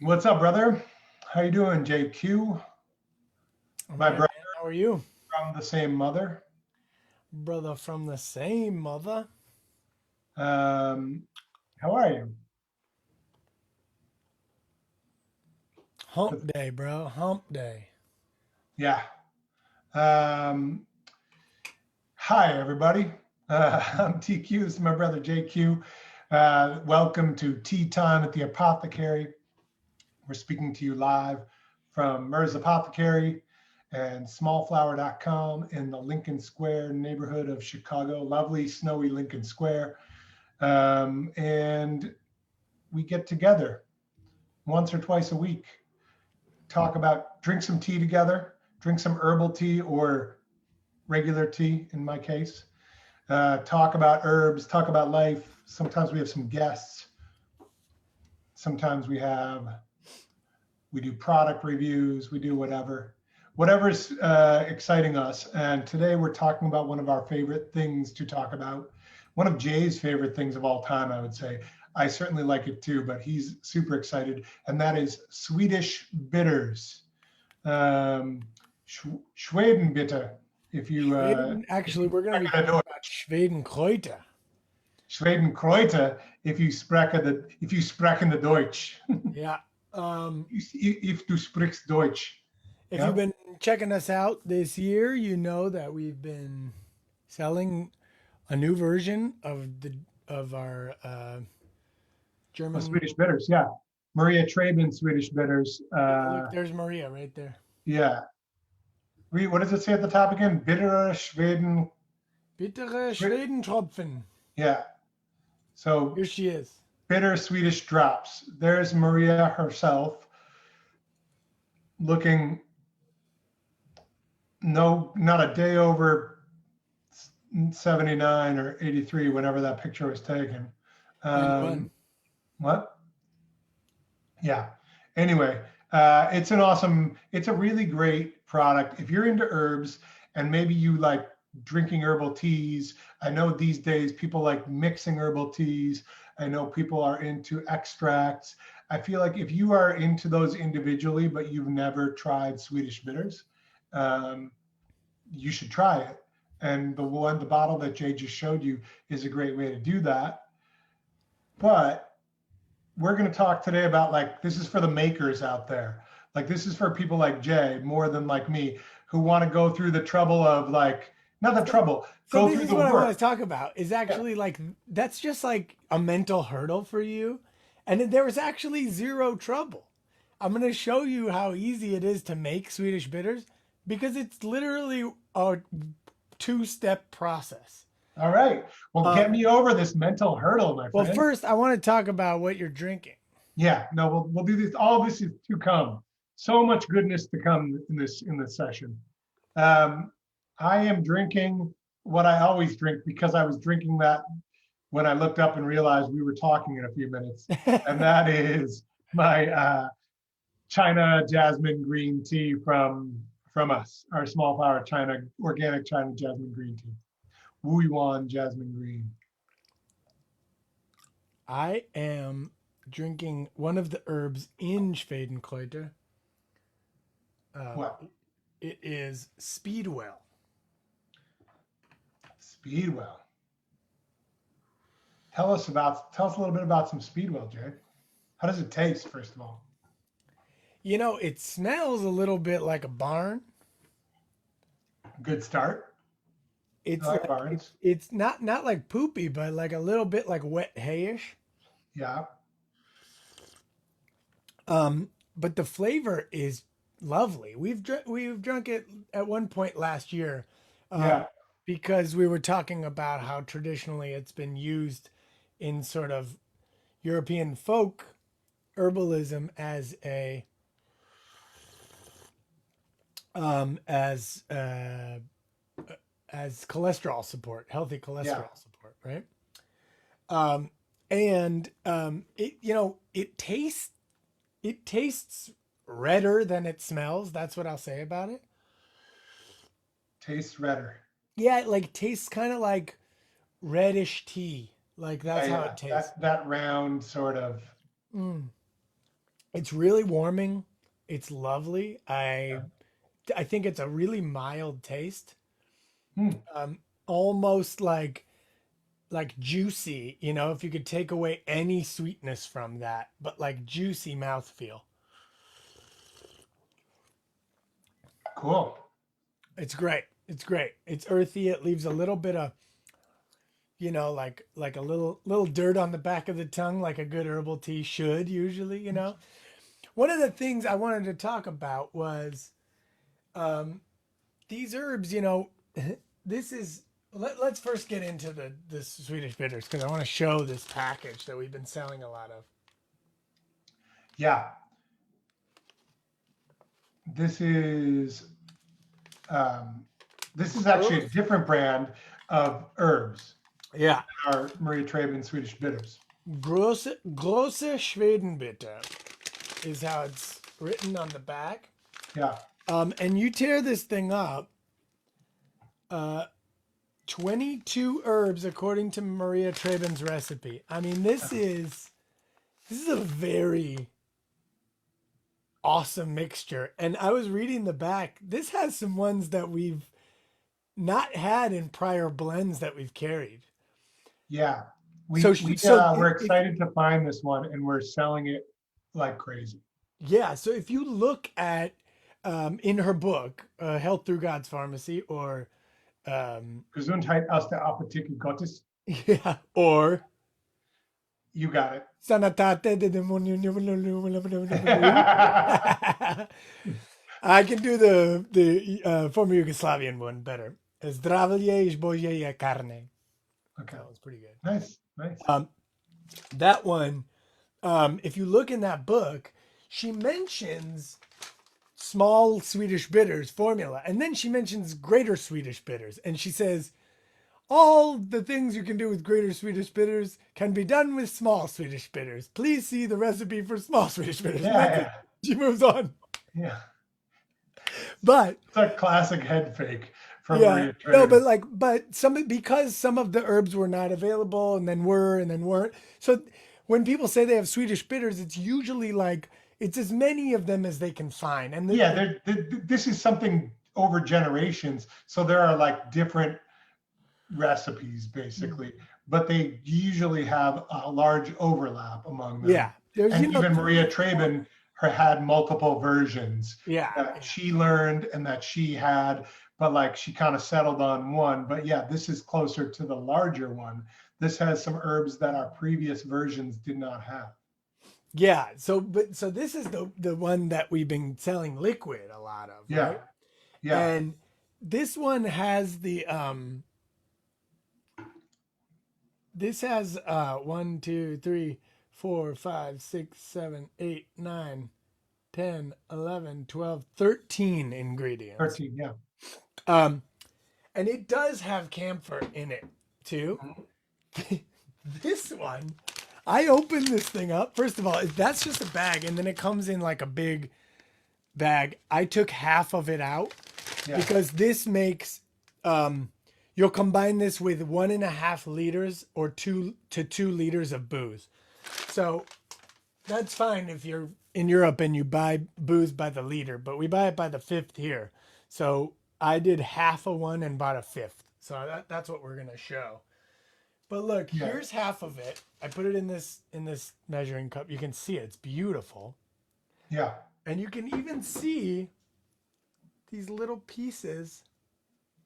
What's up, brother? How you doing, JQ? All My right, brother man. How are you? from the same mother. Brother from the same mother. Um, how are you? Hump day, bro. Hump day. Yeah. Um, Hi, everybody. I'm TQ. This is my brother JQ. Welcome to Tea Time at the Apothecary. We're speaking to you live from Merz Apothecary and smallflower.com in the Lincoln Square neighborhood of Chicago. Lovely, snowy Lincoln Square. And we get together once or twice a week, drink some tea together, drink some herbal tea or regular tea in my case, talk about herbs, talk about life. Sometimes we have some guests. Sometimes we do product reviews, we do whatever's exciting us. And today we're talking about one of our favorite things to talk about, one of Jay's favorite things of all time, I would say. I certainly like it too, but he's super excited, and that is Swedish Bitters, Schweden Bitter. If you Schweden. if Actually, you we're going to be sprechen talking about Deutsch, Schweden Kräuter. Schweden Kräuter. If you sprechen the Deutsch, Yeah. Um, if du sprichst Deutsch, if you've yeah. been checking us out this year, you know that we've been selling a new version of our German. Swedish Bitters, yeah. Maria Traben Swedish Bitters. Yeah, look, there's Maria right there. Yeah. What does it say at the top again? Bittere Schweden. Bittere Schwe- Schwedentropfen. yeah. So Here she is. bitter Swedish drops. There's Maria herself looking not a day over 79 or 83, whenever that picture was taken. 91. What? Yeah. Anyway, it's a really great product. If you're into herbs and maybe you like drinking herbal teas, I know these days people like mixing herbal teas. I know people are into extracts. I feel like if you are into those individually, but you've never tried Swedish bitters, um, you should try it. And the bottle that Jay just showed you is a great way to do that. But we're going to talk today about, like, this is for the makers out there. Like, this is for people like Jay more than like me, who want to go through the trouble of, like, not the So, trouble, so go this through is the what I want to work. talk about. Is Yeah. actually like that's just like a mental hurdle for you, and there was actually zero trouble. I'm going to show you how easy it is to make Swedish bitters because it's literally a two-step process. All right. Well, get Um, me over this mental hurdle, my well, friend. first I want to talk about what you're drinking. Yeah. No, we'll do this. All this is to come. So much goodness to come in this session. Um, I am drinking what I always drink, because I was drinking that when I looked up and realized we were talking in a few minutes, and that is my China jasmine green tea from us, our small flower China organic China jasmine green tea, Wu Yuan jasmine green. I am drinking one of the herbs in Schwedenkräuter. What? It is Speedwell. Speedwell. Tell us a little bit about some Speedwell, Jay. How does it taste, first of all? You know, it smells a little bit like a barn. Good start. I It's like like barns. it's not like poopy, but like a little bit like wet hayish. Yeah. But the flavor is lovely. We've drunk it at one point last year, um, Yeah. because we were talking about how traditionally it's been used in sort of European folk herbalism um, as uh, as cholesterol support, healthy Yeah. cholesterol support, right? Um, and it it tastes redder than it smells. That's what I'll say about it. Tastes redder. Yeah, it like tastes kind of like reddish tea. Like Yeah, that's how yeah. it tastes. That round sort of. Mm. It's really warming. It's lovely. I think it's a really mild taste. Hmm. Almost like juicy, you know, if you could take away any sweetness from that, but like juicy mouthfeel. Cool. It's great. It's great. It's earthy. It leaves a little bit of, you know, like a little dirt on the back of the tongue, like a good herbal tea should usually, you know. One of the things I wanted to talk about was um, these herbs. You know, this is. Let's first get into the Swedish bitters because I want to show this package that we've been selling a lot of. Yeah. This is um, this is actually a Herbs? different brand of herbs. Yeah, Our Maria Traben Swedish Bitters. große Schwedenbitter is how it's written on the back. Yeah. And you tear this thing up. Uh, 22 herbs according to Maria Traben's recipe. I mean, this is a very awesome mixture. And I was reading the back. This has some ones that we've not had in prior blends that we've carried. Yeah. So, We're excited to find this one, and we're selling it like crazy. yeah. So if you look at in her book, Health Through God's Pharmacy, or um, Gesundheit aus der Apotheke Gottes. yeah, or You got it. Sanatate de demonio. I can do the former Yugoslavian one better. Zdravlje izboje carne. Okay. That was pretty good. Nice. Nice. That one, if you look in that book, she mentions small Swedish bitters formula, and then she mentions greater Swedish bitters, and she says all the things you can do with greater Swedish bitters can be done with small Swedish bitters. Please see the recipe for small Swedish bitters. Yeah. She moves on. Yeah. But it's a classic head fake from yeah, Maria Traben. no, but because some of the herbs were not available and then were and then weren't. So when people say they have Swedish bitters, it's usually like it's as many of them as they can find. And this is something over generations. So there are like different recipes basically, but they usually have a large overlap among them. Yeah. And even Maria Traben had multiple versions that she learned and that she had, but like she kind of settled on one. But yeah, this is closer to the larger one. This has some herbs that our previous versions did not have. Yeah. So this is the one that we've been selling liquid a lot of. Yeah. Right? Yeah. And this one has the this has 1, 2, 3, 4, 5, 6, 7, 8, 9, 10, 11, 12, 13 ingredients. 13, yeah. And it does have camphor in it too. Mm-hmm. This one, I opened this thing up. First of all, that's just a bag, and then it comes in like a big bag. I took half of it out because this makes you'll combine this with 1.5 liters or 2 to 2 liters of booze. So that's fine if you're in Europe and you buy booze by the liter, but we buy it by the fifth here. So I did half of one and bought a fifth. So that's what we're gonna show. But look, here's half of it. I put it in this measuring cup. You can see it. It's beautiful. Yeah. And you can even see these little pieces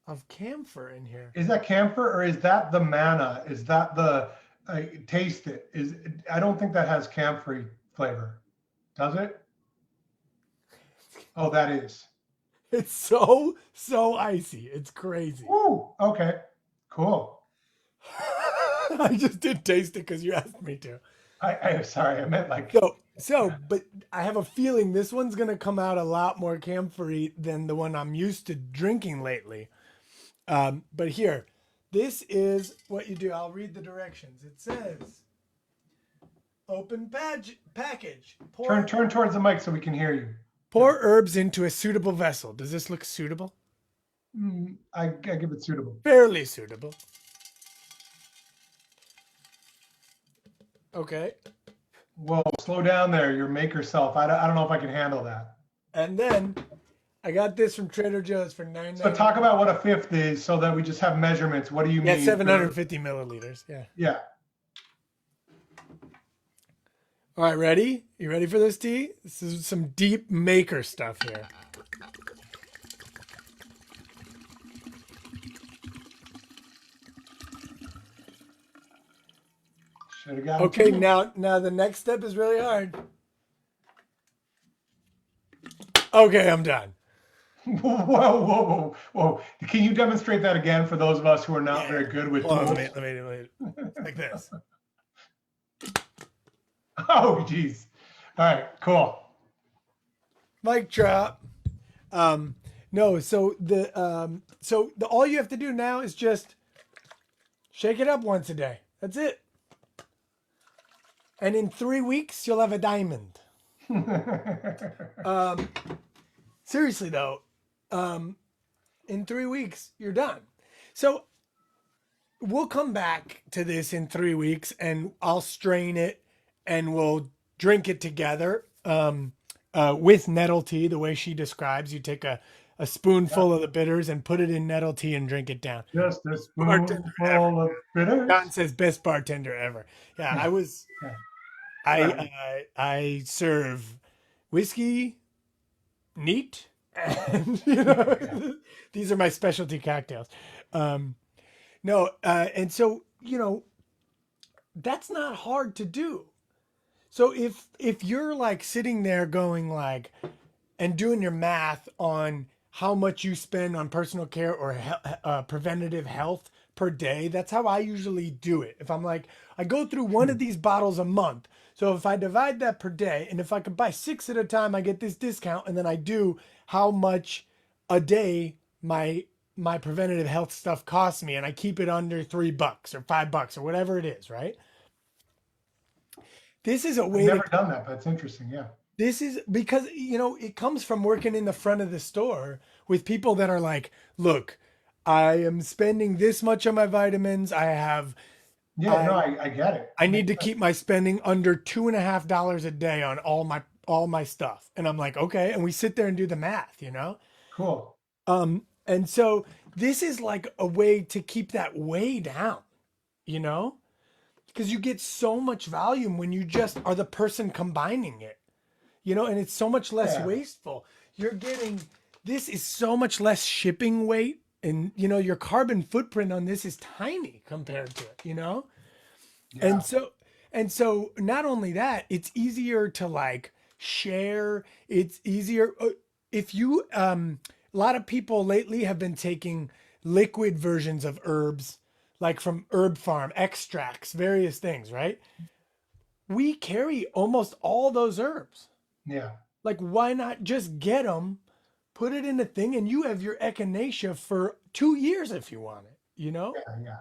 of camphor in here. Is that camphor or is that the manna? Is that the taste it? I don't think that has camphor flavor. Does it? Oh, that is. It's so icy. It's crazy. Ooh, okay. Cool. I just did taste it because you asked me to. I'm sorry, I meant like but I have a feeling this one's gonna come out a lot more camphory than the one I'm used to drinking lately. But here, this is what you do. I'll read the directions. It says, open package. Turn towards the mic so we can hear you. Pour herbs into a suitable vessel. Does this look suitable? I give it suitable. Fairly suitable. Okay. Whoa, slow down there. Your maker self. I don't know if I can handle that. And then I got this from Trader Joe's for So $9.99. talk about what a fifth is so that we just have measurements. What do you Yeah, mean for, 750 milliliters. Yeah. yeah. All right, ready? You ready for this tea? This is some deep maker stuff here. Should have gotten Okay, two. now the next step is really hard. Okay, I'm done. Whoa, whoa, whoa, whoa. Can you demonstrate that again for those of us who are not Yeah. very good with Hold on, tools? like this. Oh, geez. All right, cool. Mic drop. Um, no, so the all you have to do now is just shake it up once a day. That's it. And in 3 weeks, you'll have a diamond. Um, seriously though, in 3 weeks, you're done. So we'll come back to this in 3 weeks and I'll strain it and we'll drink it together with nettle tea, the way she describes. You take a spoonful of the bitters and put it in nettle tea and drink it down. Just a Bartender ever. spoonful of bitters. John says best bartender ever. Yeah, Yeah, I was. yeah. I serve whiskey neat, and Yeah. these are my specialty cocktails. Um, no, and so that's not hard to do. So if you're like sitting there going like and doing your math on how much you spend on personal care or preventative health per day, that's how I usually do it. If I'm like, I go through one of these bottles a month. So if I divide that per day, and if I could buy six at a time, I get this discount, and then I do how much a day my preventative health stuff costs me, and I keep it under $3 or $5 or whatever it is, right? This is a I've way to never done that, but it's interesting. Yeah. This is because, it comes from working in the front of the store with people that are like, look, I am spending this much on my vitamins. Yeah, no, I, I get it. I It need makes to sense. keep my spending under $2.50 a day on all my stuff. And I'm like, okay. And we sit there and do the math. Cool. And so this is like a way to keep that way down, you know, because you get so much volume when you just are the person combining it. And it's so much less Yeah. wasteful. You're getting this is so much less shipping weight, and your carbon footprint on this is tiny compared to it. Yeah. And so not only that, it's easier to like share. It's easier if you a lot of people lately have been taking liquid versions of herbs like from herb farm extracts, various things, right? We carry almost all those herbs. Yeah. Like, why not just get them, put it in a thing, and you have your echinacea for 2 years if you want it? Yeah. Yeah.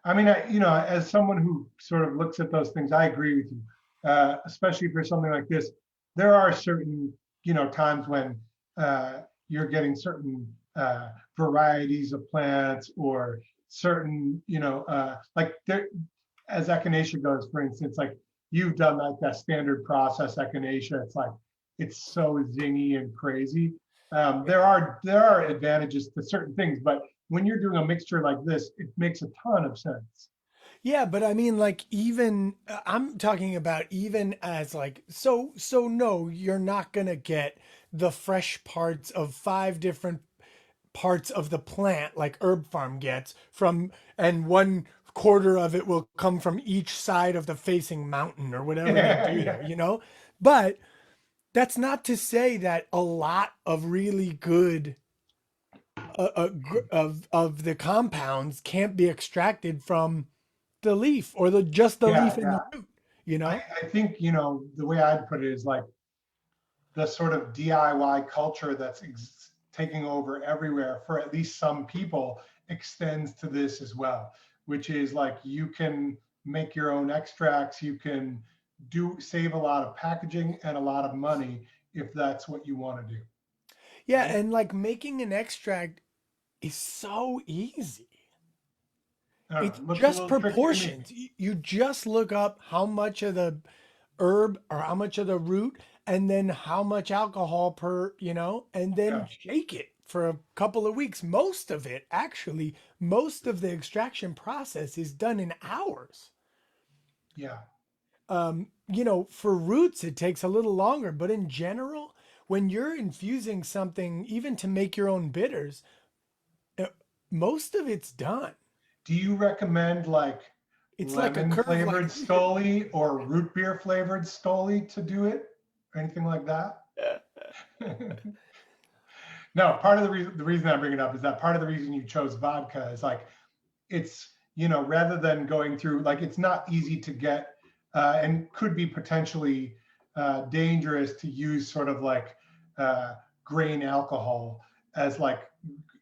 I mean, as someone who sort of looks at those things, I agree with you. Especially for something like this, there are certain, times when you're getting certain varieties of plants or certain, like there, as echinacea goes, for instance, like you've done like that standard process echinacea. It's like it's so zingy and crazy. There are advantages to certain things, but when you're doing a mixture like this, it makes a ton of sense. Yeah, but I mean, like, even I'm talking about even as like, so no, you're not gonna get the fresh parts of five different parts of the plant like herb farm gets from, and 1/4 of it will come from each side of the facing mountain or whatever they Yeah, do yeah, there. But that's not to say that a lot of really good of the compounds can't be extracted from the leaf or the yeah, leaf and yeah. the root, you I, know? I think, the way I'd put it is like the sort of DIY culture that's taking over everywhere for at least some people extends to this as well, which is like you can make your own extracts, you can save a lot of packaging and a lot of money if that's what you want to do. Yeah, Right? and like making an extract is so easy. I don't It's know. It looks a just little tricky to me. proportions. You just look up how much of the herb or how much of the root, and then how much alcohol per, and then Yeah. shake it for a couple of weeks. Most of it, actually, most of the extraction process is done in hours. Yeah. For roots, it takes a little longer, but in general, when you're infusing something, even to make your own bitters, uh, most of it's done. Do you recommend like It's like a lemon curve, flavored like Stoli or root beer flavored Stoli to do it? Anything like that? No, part of the reason I bring it up is that part of the reason you chose vodka is like it's, rather than going through, like, it's not easy to get, and could be potentially dangerous to use sort of like uh, grain alcohol as like,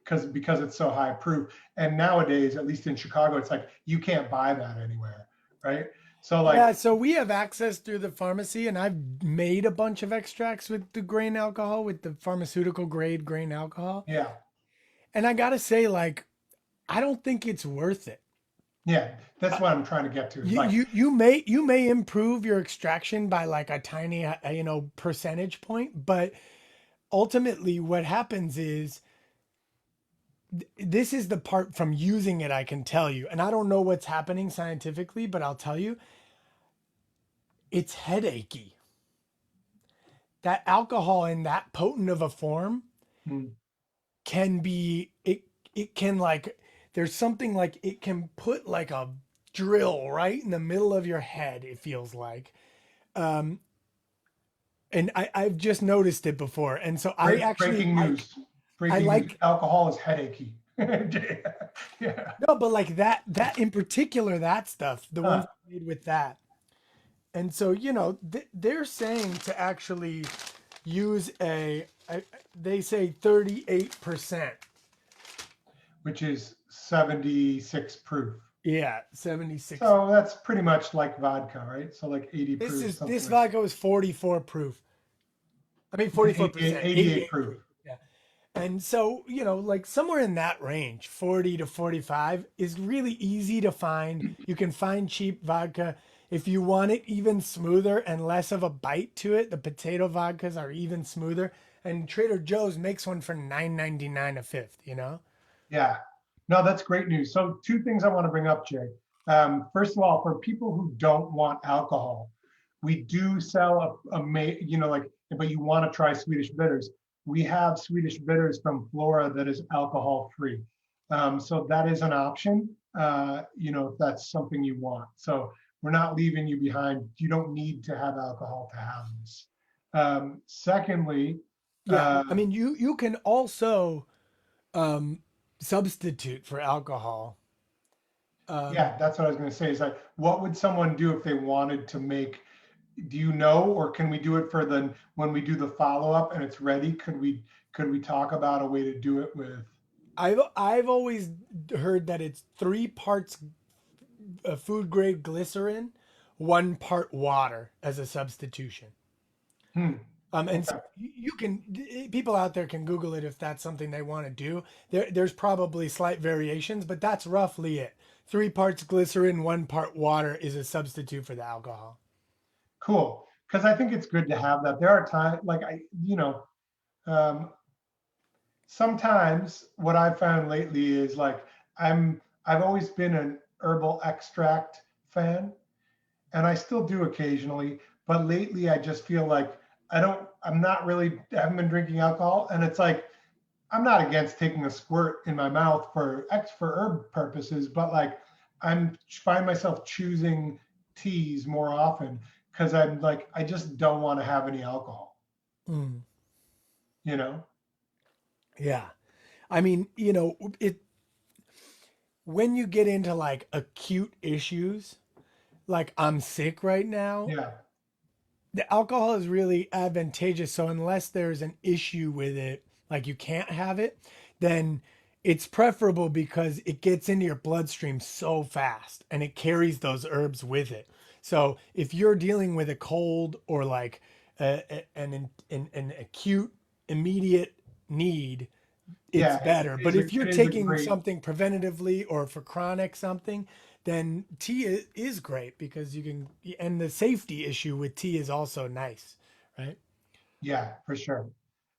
because it's so high proof. And nowadays, at least in Chicago, it's like you can't buy that anywhere, right? So yeah. like, So we have access through the pharmacy, and I've made a bunch of extracts with the grain alcohol, with the pharmaceutical grade grain alcohol. yeah, And I gotta say, like, I don't think it's worth it. yeah, that's Uh, what I'm trying to get to. Is you like, you you may you may improve your extraction by like a tiny percentage point, but ultimately what happens is this is the part from using it I can tell you, and I don't know what's happening scientifically, but I'll tell you, it's headachy. That alcohol in that potent of a form mm, can be it can like there's something like it can put like a drill right in the middle of your head, it feels like. um and I've just noticed it before, and so I actually breaking like news, I breaking news. like Alcohol is headachy. Yeah. no, but like that in particular, that stuff, the ones Huh. made with that. And so, they're saying to actually use they say 38%. Which is 76 proof. Yeah, 76. So that's pretty much like vodka, right? So like 80 This proof, is something this like vodka was 44 proof. I mean that. 88, 44%, 88 88 proof. proof. Yeah. And so, like somewhere in that range, 40 to 45 is really easy to find. You can find cheap vodka. If you want it even smoother and less of a bite to it, the potato vodkas are even smoother. And Trader Joe's makes one for 9.99 a fifth. Yeah. No, that's great news. So two things I want to bring up, Jay. First of all, for people who don't want alcohol, we do sell like, but you want to try Swedish bitters. We have Swedish bitters from Flora that is alcohol free. So that is an option, if that's something you want. So we're not leaving you behind. You don't need to have alcohol to have this. Secondly, Yeah. uh, I mean, you can also um, substitute for alcohol. yeah, that's what I was going to say. Is like, what would someone do if they wanted to make? Do you know, or can we do it for the when we do the follow up and it's ready? Could we talk about a way to do it with? I've always heard that it's 3 parts food grade glycerin, 1 part water as a substitution. Hmm. And so Okay. you can people out there can Google it if that's something they want to do. There's probably slight variations, but that's roughly it. 3 parts glycerin, 1 part water is a substitute for the alcohol. Cool. Because I think it's good to have that. There are times like um, sometimes what I've found lately is like I've always been an herbal extract fan, and I still do occasionally. But lately, I just feel like I'm not really, I haven't been drinking alcohol, and it's like I'm not against taking a squirt in my mouth for herb purposes, but like I'm find myself choosing teas more often because I'm like I just don't want to have any alcohol, Mm, you know? yeah. I mean, it when you get into like acute issues, like I'm sick right now, Yeah, the alcohol is really advantageous. So unless there's an issue with it, like you can't have it, then it's preferable because it gets into your bloodstream so fast and it carries those herbs with it. So if you're dealing with a cold or like an acute immediate need, it's yeah, better. But if you're it is a taking great. something preventatively or for chronic something, then tea is great because you can, and the safety issue with tea is also nice, right? Yeah, for sure.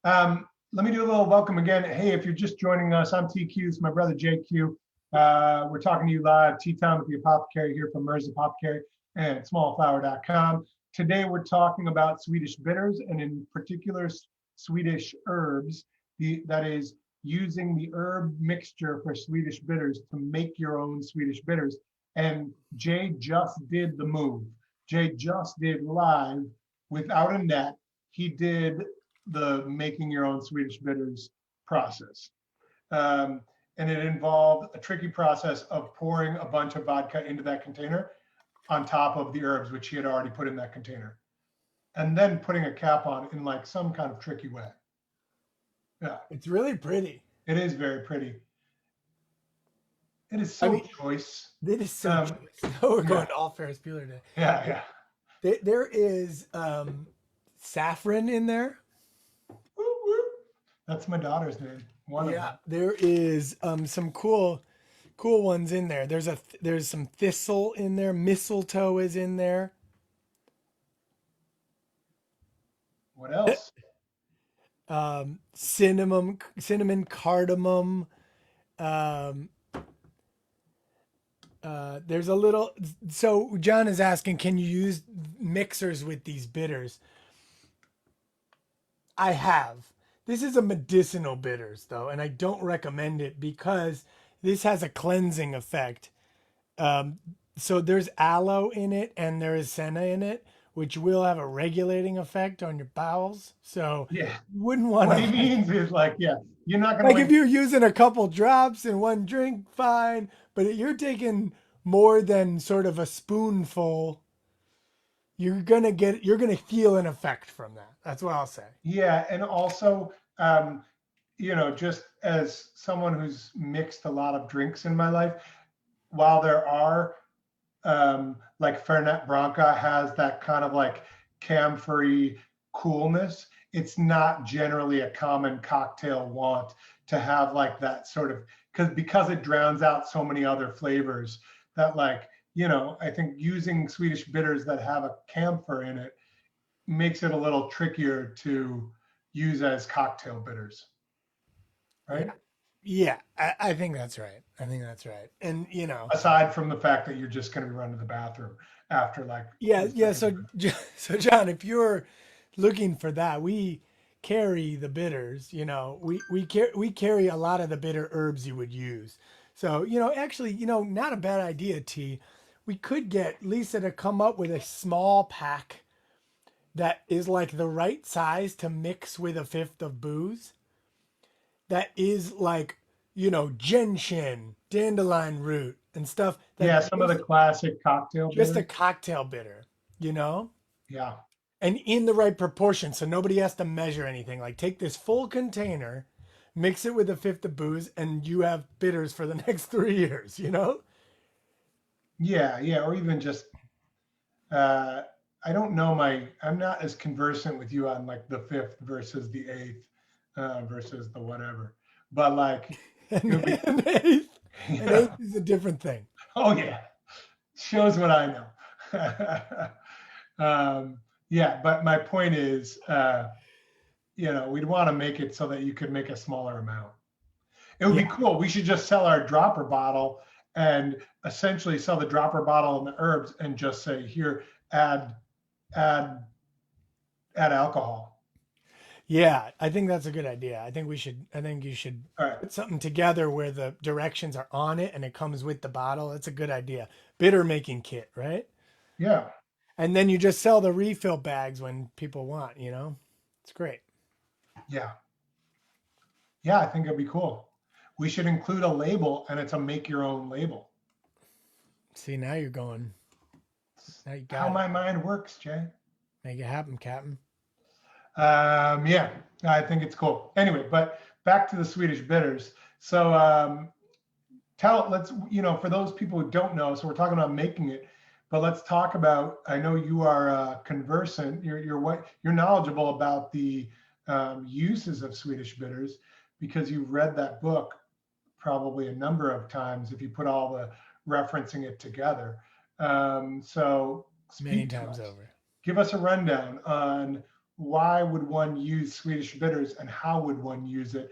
Let me do a little welcome again. Hey, if you're just joining us, I'm TQ. It's my brother JQ. We're talking to you live, Tea Time with the Apothecary here from Merz Apothecary and smallflower.com. Today we're talking about Swedish bitters and in particular Swedish herbs. That is using the herb mixture for Swedish bitters to make your own Swedish bitters. And Jay just did the move. Jay just did live without a net. He did the making your own Swedish bitters process. Um, and it involved a tricky process of pouring a bunch of vodka into that container on top of the herbs, which he had already put in that container, and then putting a cap on in like some kind of tricky way. Yeah, It's really pretty. it is very pretty. It is I so mean, choice. it is so Um, choice. Oh, we're going yeah, all Ferris Bueller today. yeah, yeah. There is saffron in there. Woo, woo. That's my daughter's name. One of them. Yeah, there is some cool ones in there. There's some thistle in there. Mistletoe is in there. What else? Cinnamon, cardamom. Um, there's a little. So John is asking, can you use mixers with these bitters? I have. This is a medicinal bitters though, and I don't recommend it because this has a cleansing effect. Um, so there's aloe in it and there is senna in it, which will have a regulating effect on your bowels. So Yeah. you wouldn't want What he to, means is like, yeah, you're not gonna like if like, you're using a couple drops in one drink, fine. But if you're taking more than sort of a spoonful, you're gonna feel an effect from that. That's what I'll say. yeah, and also, just as someone who's mixed a lot of drinks in my life, while there are like Fernet Branca has that kind of like camphor-y coolness, it's not generally a common cocktail want to have like that sort of because it drowns out so many other flavors that like, I think using Swedish bitters that have a camphor in it makes it a little trickier to use as cocktail bitters, right? Yeah. Yeah, I think that's right. I think that's right. And Aside from the fact that you're just going to be running to the bathroom after like yeah, the yeah. second So, drink. so John, if you're looking for that, we carry the bitters. We carry a lot of the bitter herbs you would use. So, actually, not a bad idea, T. We could get Lisa to come up with a small pack that is like the right size to mix with a fifth of booze. That is like, gentian, dandelion root, and stuff that Yeah, some of the classic cocktail just a bitters. cocktail bitter, you know? Yeah. And in the right proportion so nobody has to measure anything. Like take this full container, mix it with a fifth of booze, and you have bitters for the next 3 years, you know? Yeah, yeah, or even just uh I don't know I'm not as conversant with you on like the fifth versus the eighth versus the whatever. But like it And, would be and eighth, and yeah. eighth is a different thing. Oh yeah. Shows what I know. Yeah, but my point is we'd want to make it so that you could make a smaller amount. It would be Yeah. cool. We should just sell our dropper bottle and essentially sell the dropper bottle and the herbs and just say, here, add, add, add alcohol. Yeah, I think that's a good idea. I think you should All right. put something together where the directions are on it and it comes with the bottle. That's a good idea. Bitter making kit, right? Yeah. And then you just sell the refill bags when people want, It's great. Yeah. Yeah. I think it'd be cool. We should include a label and it's a make your own label. See, now you're going. Now you How got it. my mind works, Jay. Make it happen, Captain. Yeah, I think it's cool. Anyway, but back to the Swedish bitters. So for those people who don't know, so we're talking about making it, but let's talk about, I know you are conversant, you're knowledgeable about the uses of Swedish bitters because you've read that book probably a number of times if you put all the referencing it together. So Many speak to times us. over. Give us a rundown on why would one use Swedish bitters and how would one use it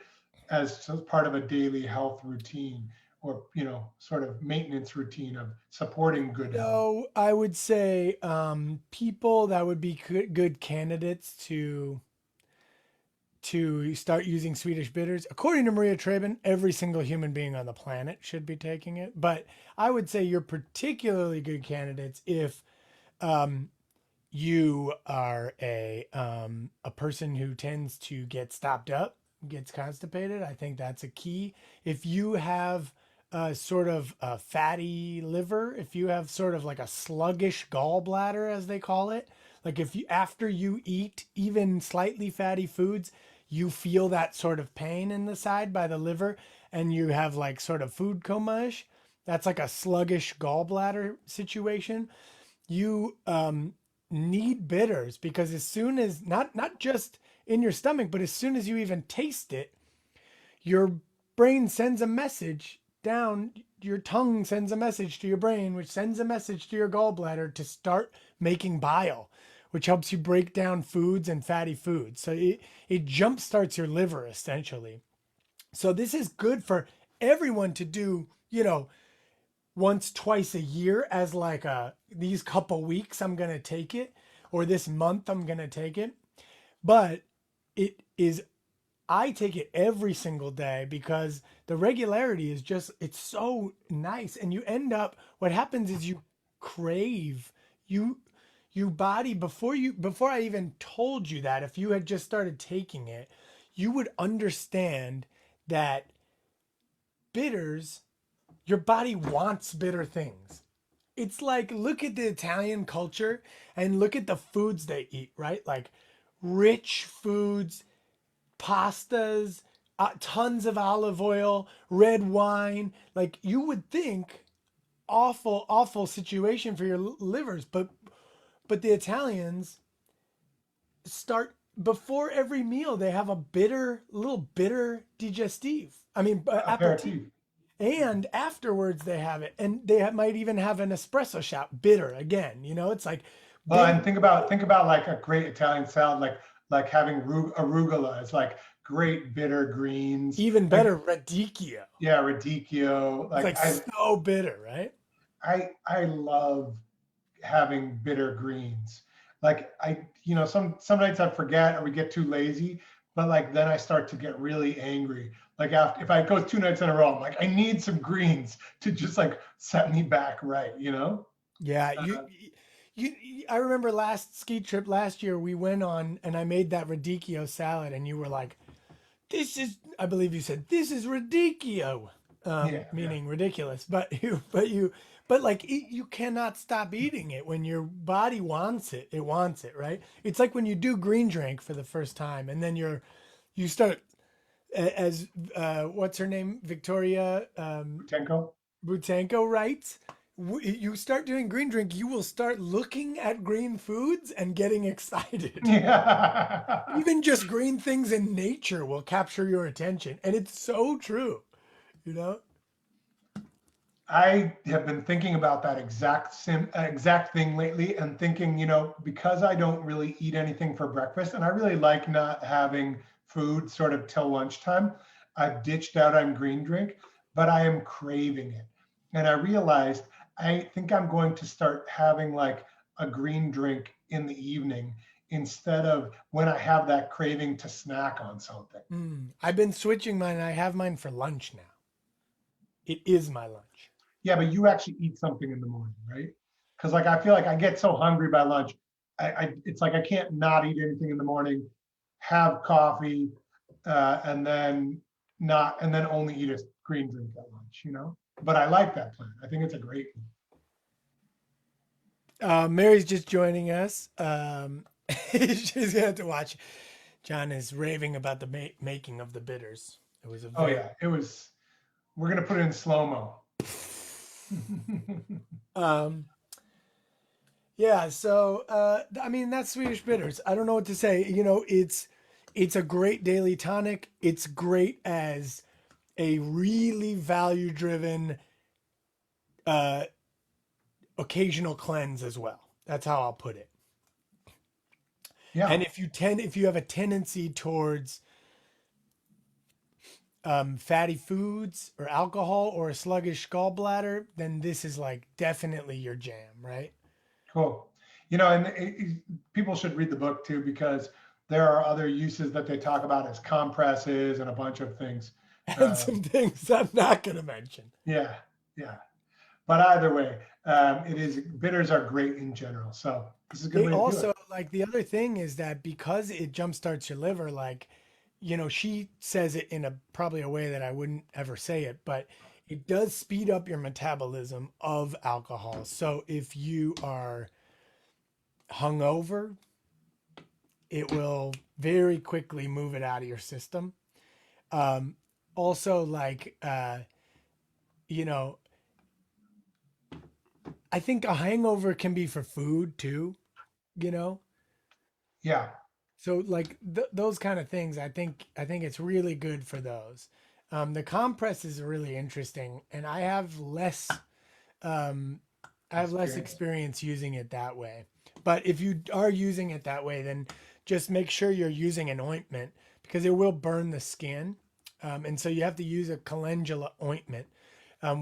as part of a daily health routine or, sort of maintenance routine of supporting good health. So I would say people that would be good candidates to start using Swedish bitters. According to Maria Traben, every single human being on the planet should be taking it. But I would say you're particularly good candidates if um, you are a person who tends to get stopped up, gets constipated. I think that's a key. If you have a sort of a fatty liver, if you have sort of like a sluggish gallbladder, as they call it, like if you after you eat even slightly fatty foods, you feel that sort of pain in the side by the liver, and you have like sort of food coma-ish. That's like a sluggish gallbladder situation. You need bitters because as soon as not just in your stomach, but as soon as you even taste it, your brain sends a message down. Your tongue sends a message to your brain, which sends a message to your gallbladder to start making bile, which helps you break down foods and fatty foods. So it jump starts your liver essentially. So this is good for everyone to do, once, twice a year as like these couple weeks I'm going to take it, or this month I'm going to take it. But it is, I take it every single day because the regularity is just, it's so nice. And you end up, what happens is you crave, you, you body, before I even told you that, if you had just started taking it, you would understand that bitters, your body wants bitter things. It's like, look at the Italian culture and look at the foods they eat, right? Like rich foods, pastas, tons of olive oil, red wine. Like you would think awful, awful situation for your livers, but the Italians start before every meal. They have a little bitter digestive. I mean, aperitif. Aperitif. And afterwards they have it, and they might even have an espresso shot bitter again. It's like Well, they and think about like a great Italian salad, like having arugula. It's like great bitter greens, even like better radicchio. yeah, radicchio. It's Like like so bitter, right? I love having bitter greens. Like some nights I forget or we get too lazy, but like then I start to get really angry. Like after if I go 2 nights in a row, I'm like I need some greens to just like set me back right, you know? Yeah, Uh, I remember last ski trip last year we went on, and I made that radicchio salad, and you were like, "This is," I believe you said, "This is radicchio," yeah, yeah. meaning ridiculous. But like you cannot stop eating it when your body wants it. It wants it, right? It's like when you do green drink for the first time, and then you start as what's her name, Victoria Tenko. Butenko writes. You start doing green drink, you will start looking at green foods and getting excited. Yeah. Even just green things in nature will capture your attention. And it's so true, you know? I have been thinking about that exact thing lately and thinking, because I don't really eat anything for breakfast and I really like not having food sort of till lunchtime, I've ditched out on green drink, but I am craving it. And I realized I think I'm going to start having like a green drink in the evening instead of when I have that craving to snack on something. I've been switching mine. I have mine for lunch now. It is my lunch. Yeah, but you actually eat something in the morning, right? Because like I feel like I get so hungry by lunch. It's like I can't not eat anything in the morning, have coffee, and then not and then only eat a green drink at lunch. But I like that plan. I think it's a great one. Mary's just joining us. She's going to have to watch. John is raving about the making of the bitters. It was a Oh very yeah, it was. We're gonna put it in slow mo. um, Yeah, so I mean that's Swedish bitters. I don't know what to say. It's a great daily tonic. It's great as a really value driven uh, occasional cleanse as well. That's how I'll put it. Yeah, And if you have a tendency towards fatty foods or alcohol or a sluggish gallbladder, then this is like definitely your jam, right? cool. You know, and people should read the book too, because there are other uses that they talk about as compresses and a bunch of things. And Um, some things I'm not going to mention. yeah, yeah. But either way, it is bitters are great in general. So this is a good They way to do it. also like the other thing is that because it jumpstarts your liver, like, she says it in a probably a way that I wouldn't ever say it, but it does speed up your metabolism of alcohol. So if you are hungover, it will very quickly move it out of your system. Um, Also, like, you know, I think a hangover can be for food too, you know? Yeah, So like those kind of things, I think it's really good for those. The compress is really interesting, and um, I have less experience. experience using it that way. But if you are using it that way, then just make sure you're using an ointment because it will burn the skin, and so you have to use a calendula ointment.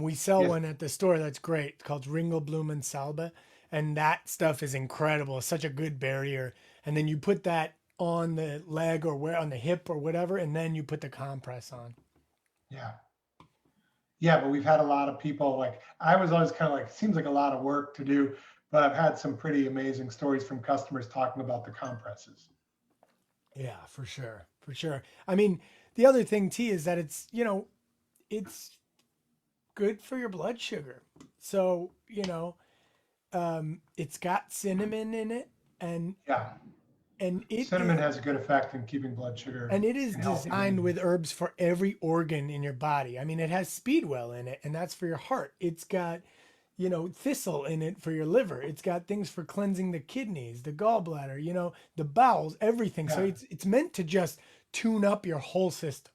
We sell Yes. one at the store that's great. It's called Ringelblumen Salbe, and that stuff is incredible. It's such a good barrier. And then you put that on the leg or where on the hip or whatever, and then you put the compress on. Yeah. Yeah, but we've had a lot of people like I was always kind of like, seems like a lot of work to do, but I've had some pretty amazing stories from customers talking about the compresses. Yeah, for sure, for sure. I mean, the other thing too is that it's good for your blood sugar. So it's got cinnamon in it, and Yeah. and it Cinnamon is has a good effect in keeping blood sugar and it is and healthy designed and with herbs for every organ in your body. I mean, it has speedwell in it, and that's for your heart. It's got, thistle in it for your liver. It's got things for cleansing the kidneys, the gallbladder, the bowels, everything. So yeah. it's meant to just tune up your whole system.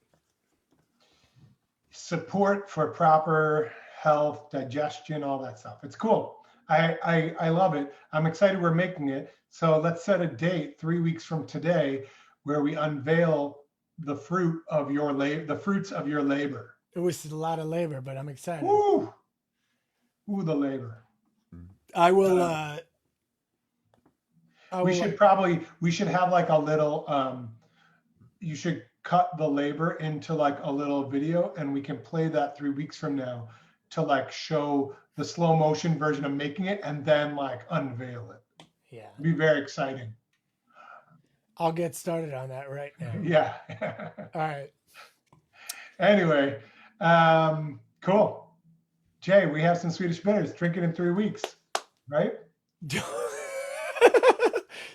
Support for proper health, digestion, all that stuff. It's cool. I love it. I'm excited we're making it. So let's set a date 3 weeks from today where we unveil the fruits of your labor. It was a lot of labor, but I'm excited. Woo! Ooh, the labor. I will. Um, I we will. should probably we should have like a little you should cut the labor into like a little video and we can play that 3 weeks from now to like show the slow motion version of making it and then like unveil it. Yeah, It'd be very exciting. I'll get started on that right now. Yeah. All right. Anyway, cool. Jay, we have some Swedish bitters. Drink it in 3 weeks, right?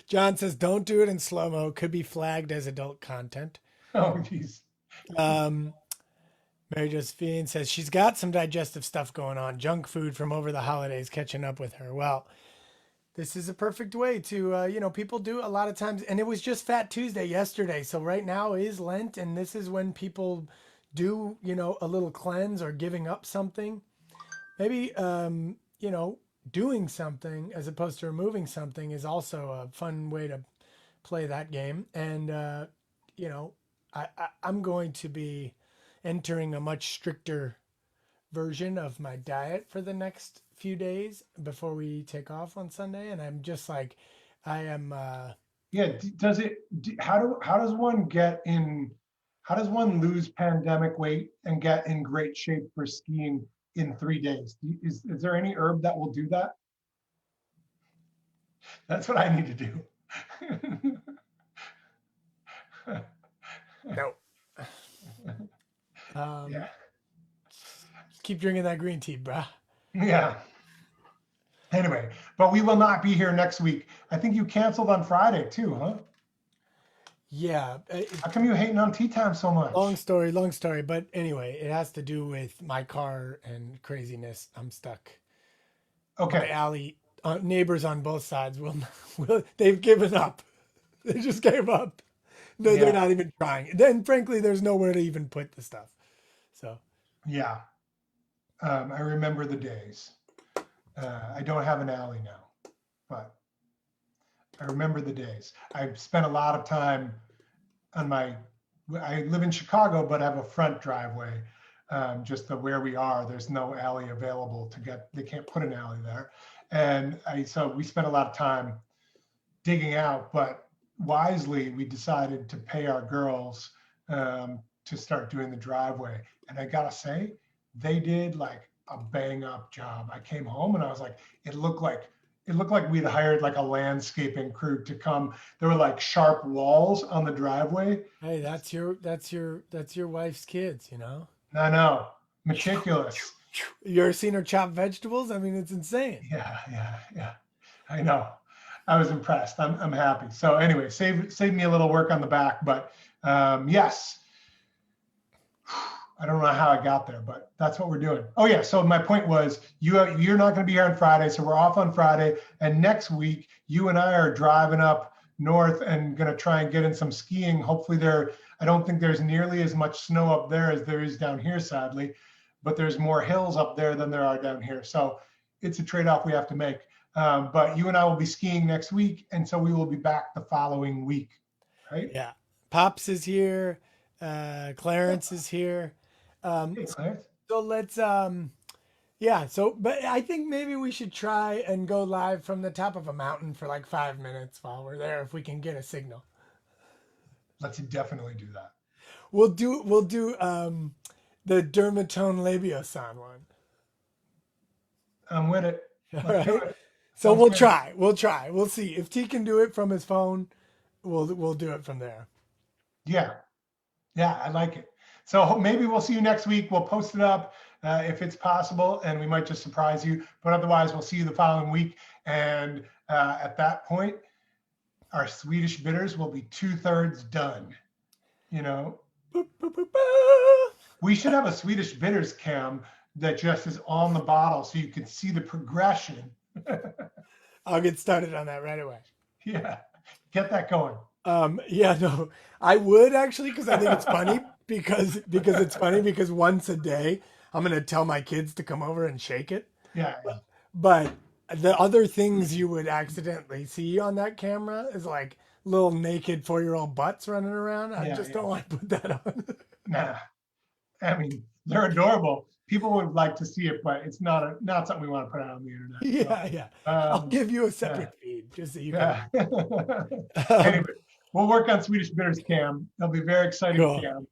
John says, "Don't do it in slow mo. Could be flagged as adult content." Oh, geez. Um, Mary Josephine says she's got some digestive stuff going on. Junk food from over the holidays catching up with her. Well, this is a perfect way to, people do a lot of times, and it was just Fat Tuesday yesterday. So right now is Lent, and this is when people do, a little cleanse or giving up something. Maybe, doing something as opposed to removing something is also a fun way to play that game. And, you know, I'm going to be entering a much stricter version of my diet for the next few days before we take off on Sunday. And I'm just like, I am, Yeah. Does it, how does one get in, how does one lose pandemic weight and get in great shape for skiing in 3 days? Is there any herb that will do that? That's what I need to do. no. Yeah. Keep drinking that green tea, bruh. Yeah. Anyway, but we will not be here next week. I think you canceled on Friday too, huh? Yeah. How come you hating on tea time so much? Long story. But anyway, it has to do with my car and craziness. I'm stuck. My Okay. alley, neighbors on both sides they've given up. They just gave up. No, they're Yeah. not even trying. Then, frankly, there's nowhere to even put the stuff. So, Yeah. I remember the days. I don't have an alley now, but I remember the days. I spent a lot of time on my, I live in Chicago, but I have a front driveway. Just the where we are, there's no alley available to get, they can't put an alley there. So we spent a lot of time digging out, but wisely we decided to pay our girls to start doing the driveway. And I gotta say, they did like a bang up job. I came home and I was like, it looked like we'd hired like a landscaping crew to come. There were like sharp walls on the driveway. Hey, that's your wife's kids, you know. No, meticulous. You ever seen her chop vegetables? I mean, it's insane. Yeah. I know. I was impressed. I'm happy. So anyway, save me a little work on the back, but yes. I don't know how I got there, but that's what we're doing. Oh yeah. So my point was, you're not going to be here on Friday, so we're off on Friday, and next week you and I are driving up north and going to try and get in some skiing. Hopefully I don't think there's nearly as much snow up there as there is down here, sadly, but there's more hills up there than there are down here. So it's a trade-off we have to make. But you and I will be skiing next week, and so we will be back the following week, right? Yeah. Pops is here. Clarence is here. Hey, Clarence. So let's yeah, so but I think maybe we should try and go live from the top of a mountain for like 5 minutes while we're there if we can get a signal. Let's definitely do that. We'll do the dermatome labiosan one. I'm with it. All Let's do right. it. So Sounds we'll good. try. We'll try. We'll see. If T can do it from his phone, we'll do it from there. Yeah. Yeah, I like it. So maybe we'll see you next week. We'll post it up if it's possible, and we might just surprise you. But otherwise, we'll see you the following week. And at that point, our Swedish bitters will be 2/3 done. You know, Boop, boop, boop, boop. we should have a Swedish bitters cam that just is on the bottle so you can see the progression. I'll get started on that right away. Yeah, get that going. Yeah, no, I would actually because I think it's funny because once a day I'm gonna tell my kids to come over and shake it. Yeah, But the other things you would accidentally see on that camera is like little naked 4-year-old butts running around. I yeah, just yeah. don't want to put that on. Nah, I mean, they're adorable. People would like to see it, but it's not something we want to put out on the internet. Yeah, yeah. So, I'll give you a separate feed just so you yeah. can. Anyway, we'll work on Swedish Bitters cam. That'll be a very exciting Cool. cam.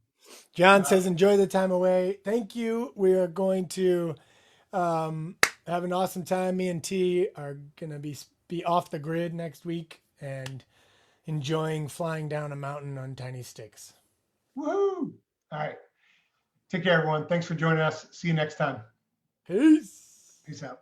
John says, enjoy the time away. Thank you. We are going to have an awesome time. Me and T are going to be off the grid next week and enjoying flying down a mountain on tiny sticks. Woohoo! All right. Take care, everyone. Thanks for joining us. See you next time. Peace. Peace out.